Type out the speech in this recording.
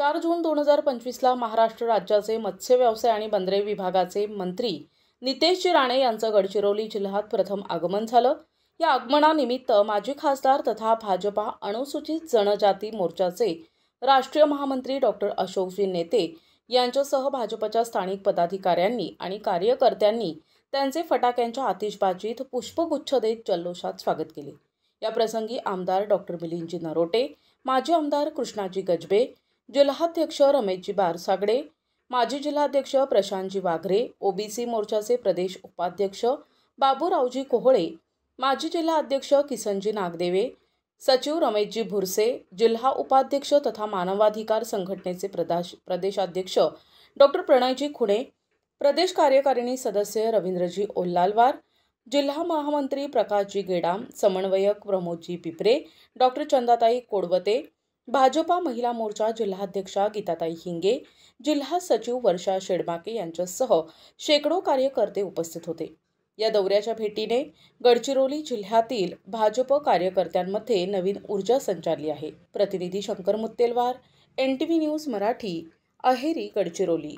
4 जून 2025ला महाराष्ट्र राज्याचे मत्स्य व्यवसाय आणि बंदरे विभागाचे मंत्री नितेशजी राणे यांचं गडचिरोली जिल्ह्यात प्रथम आगमन झालं। या आगमनानिमित्त माजी खासदार तथा भाजपा अनुसूचित जनजाती मोर्चाचे राष्ट्रीय महामंत्री डॉक्टर अशोकजी नेते यांच्यासह भाजपच्या स्थानिक पदाधिकाऱ्यांनी आणि कार्यकर्त्यांनी त्यांचे फटाक्यांच्या आतिषबाजीत पुष्पगुच्छ देत जल्लोषात स्वागत केले। या प्रसंगी आमदार डॉक्टर मिलिंदजी नरोटे, माजी आमदार कृष्णाजी गजबे, जिल्हाध्यक्ष रमेशजी बारसागडे, माजी जिल्हाध्यक्ष प्रशांतजी वाघरे, ओबीसी मोर्चाचे प्रदेश उपाध्यक्ष बाबूरावजी कोहळे, माजी जिल्हा अध्यक्ष किसनजी नागदेवे, सचिव रमेशजी भुरसे, जिल्हा उपाध्यक्ष तथा मानवाधिकार संघटनेचे प्रदेशाध्यक्ष डॉक्टर प्रणयजी खुणे, प्रदेश कार्यकारिणी सदस्य रवींद्रजी ओल्लालवार, जिल्हा महामंत्री प्रकाशजी गेडाम, समन्वयक प्रमोदजी पिपरे, डॉक्टर चंदाताई कोडवते, भाजपा महिला मोर्चा जिल्हाध्यक्षा गीताताई हिंगे, जिल्हा सचिव वर्षा शेडमाके यांच्यासह शेकडो कार्यकर्ते उपस्थित होते। या दौऱ्याच्या भेटीने गडचिरोली जिल्ह्यातील भाजप कार्यकर्त्यांमध्ये नवीन ऊर्जा संचारली आहे। प्रतिनिधी शंकर मुत्तेलवार, NTV न्यूज मराठी, अहेरी, गडचिरोली।